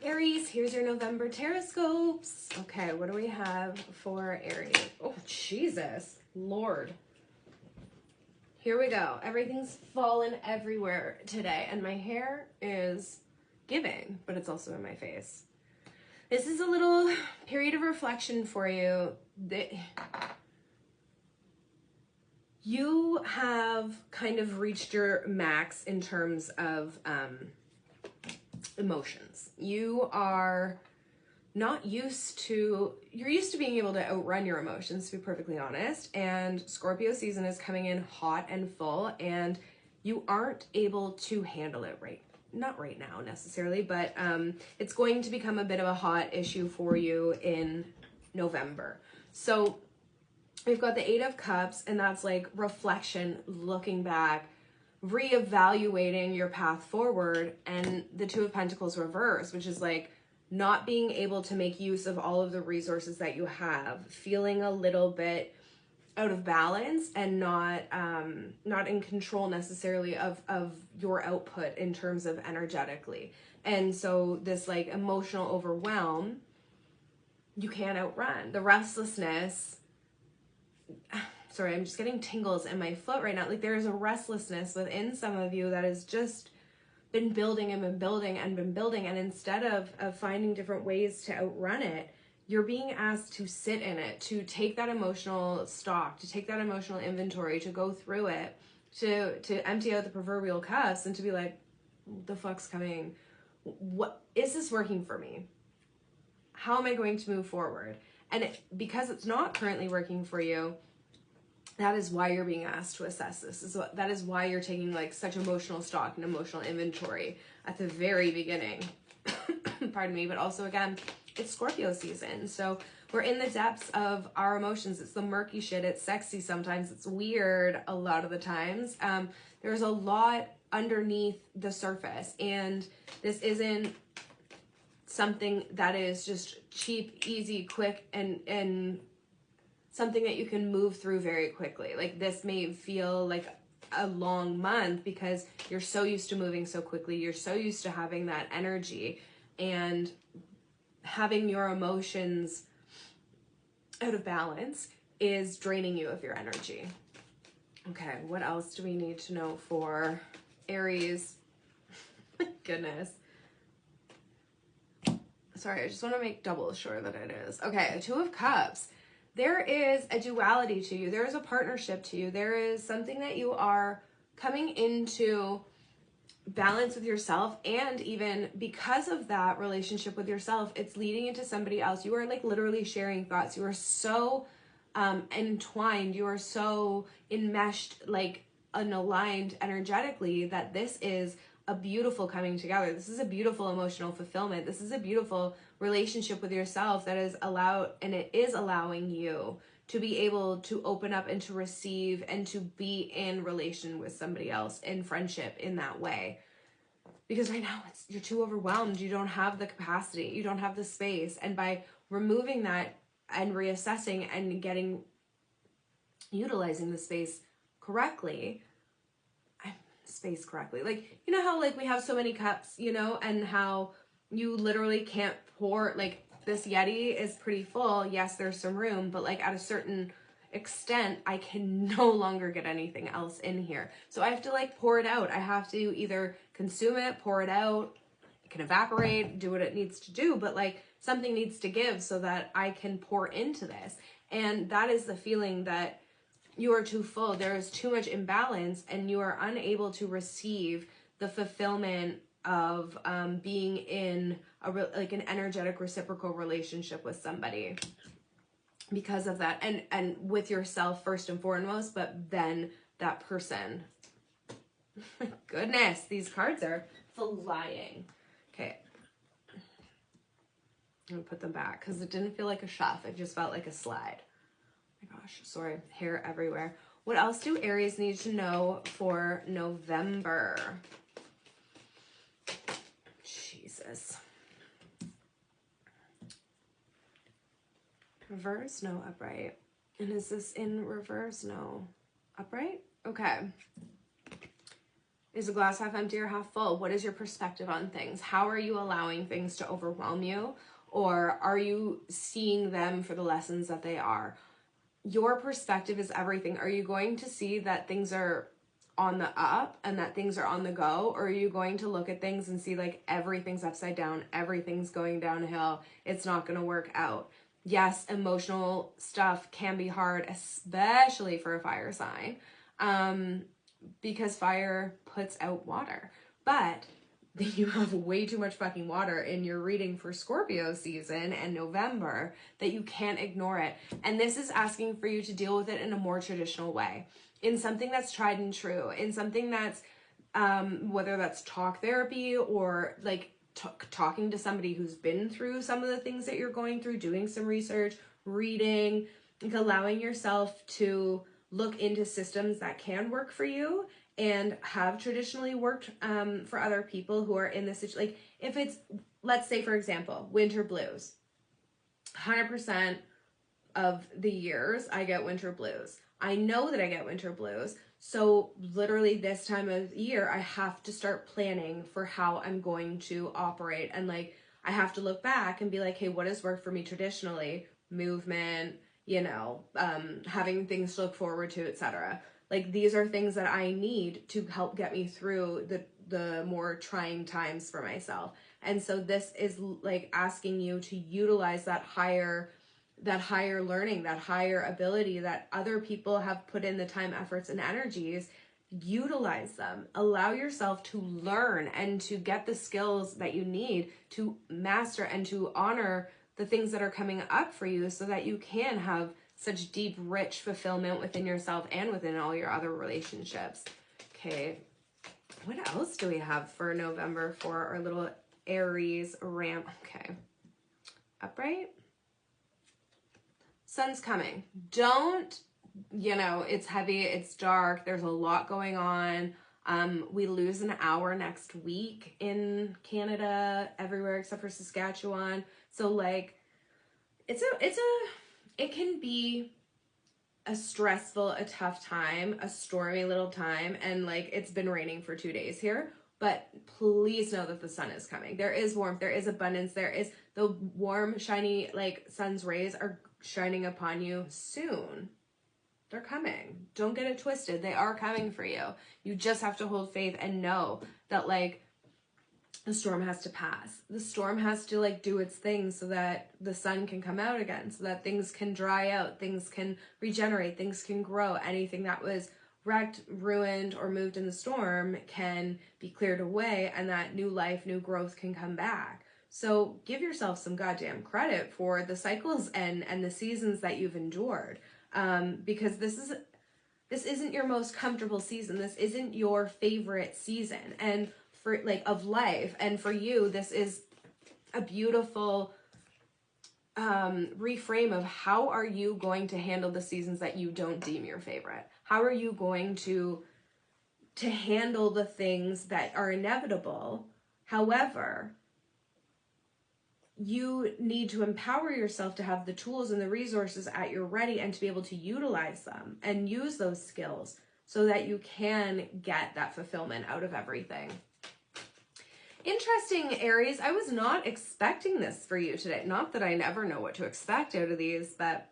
Aries, here's your November Tarotscopes. Okay, what do we have for Aries? Oh, Jesus, Lord. Here we go. Everything's fallen everywhere today, and my hair is giving, but it's also in my face. This is a little period of reflection for you. You have kind of reached your max in terms of emotions. You are not used to, you're used to being able to outrun your emotions, to be perfectly honest, and Scorpio season is coming in hot and full, and you aren't able to handle it not right now necessarily, but it's going to become a bit of a hot issue for you in November. So we've got the 8 of Cups, and that's like reflection, looking back, reevaluating your path forward, and the 2 of Pentacles reverse, which is like not being able to make use of all of the resources that you have, feeling a little bit out of balance and not in control necessarily of your output in terms of energetically. And so this like emotional overwhelm, you can't outrun. The restlessness, sorry, I'm just getting tingles in my foot right now. Like there is a restlessness within some of you that has just been building and been building and been building. And instead of finding different ways to outrun it, you're being asked to sit in it, to take that emotional stock, to take that emotional inventory, to go through it, to empty out the proverbial cups and to be like, what the fuck's coming? What is this working for me? How am I going to move forward? And because it's not currently working for you, that is why you're being asked to assess this. That is why you're taking like such emotional stock and emotional inventory at the very beginning. Pardon me, but also again, it's Scorpio season. So we're in the depths of our emotions. It's the murky shit. It's sexy sometimes. It's weird a lot of the times. There's a lot underneath the surface, and this isn't something that is just cheap, easy, quick, and something that you can move through very quickly. Like this may feel like a long month because you're so used to moving so quickly. You're so used to having that energy, and having your emotions out of balance is draining you of your energy. Okay, what else do we need to know for Aries? My goodness. Sorry, I just want to make double sure that it is. Okay, 2 of Cups. There is a duality to you. There is a partnership to you. There is something that you are coming into balance with yourself, and even because of that relationship with yourself, it's leading into somebody else. You are like literally sharing thoughts. You are so entwined. You are so enmeshed, like unaligned energetically, that this is a beautiful coming together. This is a beautiful emotional fulfillment. This is a beautiful relationship with yourself that is allowed, and it is allowing you to be able to open up and to receive and to be in relation with somebody else in friendship in that way. Because right now you're too overwhelmed. You don't have the capacity. You don't have the space. And by removing that and reassessing and utilizing the space correctly, like, you know how like we have so many cups, you know, and how you literally can't pour, like this Yeti is pretty full. Yes, there's some room, but like at a certain extent, I can no longer get anything else in here. So I have to like pour it out. I have to either consume it, pour it out, it can evaporate, do what it needs to do, but like something needs to give so that I can pour into this. And that is the feeling that you are too full. There is too much imbalance, and you are unable to receive the fulfillment of being in like an energetic reciprocal relationship with somebody because of that, and with yourself first and foremost, but then that person. My goodness, these cards are flying. Okay, I'm gonna put them back because it didn't feel like a shove. It just felt like a slide. My gosh, sorry, hair everywhere. What else do Aries need to know for November? Jesus. Reverse? No, upright. And is this in reverse? No. Upright? Okay. Is the glass half empty or half full? What is your perspective on things? How are you allowing things to overwhelm you? Or are you seeing them for the lessons that they are? Your perspective is everything. Are you going to see that things are on the up and that things are on the go? Or are you going to look at things and see like everything's upside down, everything's going downhill, it's not going to work out? Yes, emotional stuff can be hard, especially for a fire sign, because fire puts out water. But you have way too much fucking water in your reading for Scorpio season and November that you can't ignore it. And this is asking for you to deal with it in a more traditional way, in something that's tried and true, in something that's, whether that's talk therapy or like talking to somebody who's been through some of the things that you're going through, doing some research, reading, like allowing yourself to look into systems that can work for you and have traditionally worked for other people who are in this situation. Like if it's, let's say for example, winter blues, 100% of the years I get winter blues. I know that I get winter blues. So literally this time of year, I have to start planning for how I'm going to operate. And like, I have to look back and be like, hey, what has worked for me traditionally? Movement, you know, having things to look forward to, etc. Like these are things that I need to help get me through the more trying times for myself. And so this is like asking you to utilize that higher learning, that higher ability that other people have put in the time, efforts, and energies. Utilize them. Allow yourself to learn and to get the skills that you need to master and to honor the things that are coming up for you so that you can have such deep, rich fulfillment within yourself and within all your other relationships. Okay, what else do we have for November for our little Aries ramp? Okay, upright. Sun's coming. Don't, you know, it's heavy, it's dark, there's a lot going on. We lose an hour next week in Canada, everywhere except for Saskatchewan. So like, it can be a stressful, a tough time, a stormy little time. And like, it's been raining for 2 days here, but please know that the sun is coming. There is warmth, there is abundance, there is the warm, shiny, like sun's rays are shining upon you soon. They're coming. Don't get it twisted. They are coming for you. You just have to hold faith and know that like the storm has to pass. The storm has to like do its thing so that the sun can come out again, so that things can dry out, things can regenerate, things can grow. Anything that was wrecked, ruined, or moved in the storm can be cleared away, and that new life, new growth can come back. So give yourself some goddamn credit for the cycles and the seasons that you've endured, because this isn't your most comfortable season. This isn't your favorite season, and for like of life. And for you, this is a beautiful reframe of how are you going to handle the seasons that you don't deem your favorite. How are you going to handle the things that are inevitable? However, you need to empower yourself to have the tools and the resources at your ready and to be able to utilize them and use those skills so that you can get that fulfillment out of everything. Interesting, Aries. I was not expecting this for you today. Not that I never know what to expect out of these, but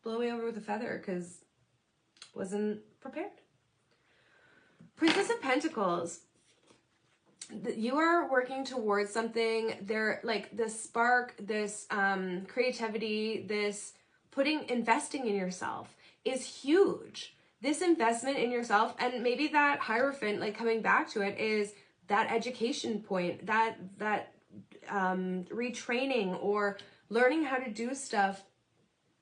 blow me over with a feather because wasn't prepared. Princess of Pentacles. You are working towards something. There, like this spark, this creativity, this investing in yourself is huge. This investment in yourself, and maybe that Hierophant, like coming back to it, is that education point, that retraining or learning how to do stuff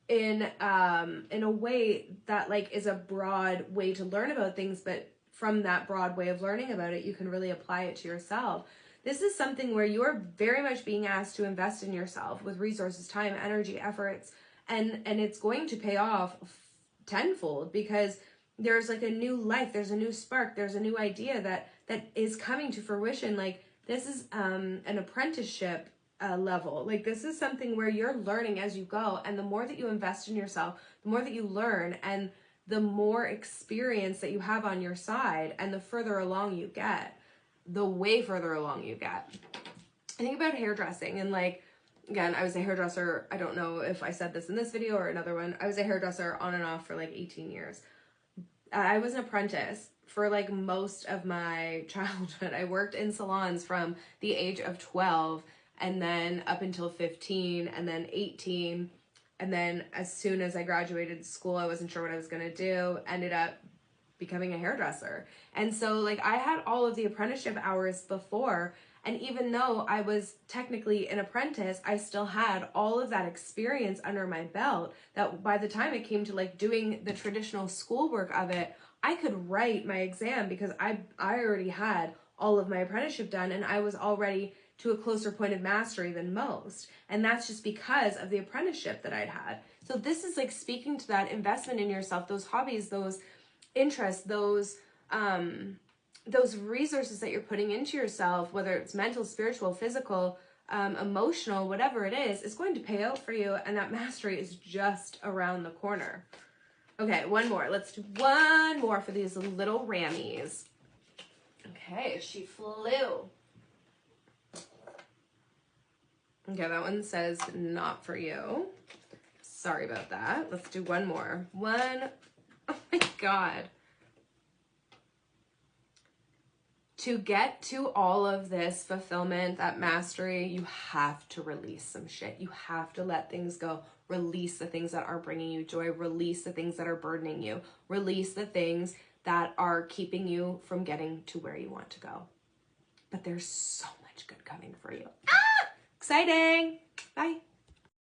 in a way that like is a broad way to learn about things, but from that broad way of learning about it, you can really apply it to yourself. This is something where you're very much being asked to invest in yourself with resources, time, energy, efforts, and it's going to pay off tenfold because there's like a new life, there's a new spark, there's a new idea that is coming to fruition. Like this is an apprenticeship level. Like this is something where you're learning as you go, and the more that you invest in yourself, the more that you learn, and the more experience that you have on your side and the further along you get, the way further along you get. I think about hairdressing and like, again, I was a hairdresser. I don't know if I said this in this video or another one. I was a hairdresser on and off for like 18 years. I was an apprentice for like most of my childhood. I worked in salons from the age of 12 and then up until 15 and then 18. And then as soon as I graduated school, I wasn't sure what I was going to do. Ended up becoming a hairdresser. And so like I had all of the apprenticeship hours before. And even though I was technically an apprentice, I still had all of that experience under my belt that by the time it came to like doing the traditional schoolwork of it, I could write my exam because I already had all of my apprenticeship done and I was already to a closer point of mastery than most. And that's just because of the apprenticeship that I'd had. So this is like speaking to that investment in yourself, those hobbies, those interests, those resources that you're putting into yourself, whether it's mental, spiritual, physical, emotional, whatever it is going to pay out for you. And that mastery is just around the corner. Okay, one more. Let's do one more for these little rammies. Okay, she flew. Okay, that one says not for you. Sorry about that. Let's do one more. One. Oh my God. To get to all of this fulfillment, that mastery, you have to release some shit. You have to let things go. Release the things that are bringing you joy. Release the things that are burdening you. Release the things that are keeping you from getting to where you want to go. But there's so much good coming for you. Ah! Exciting. Bye.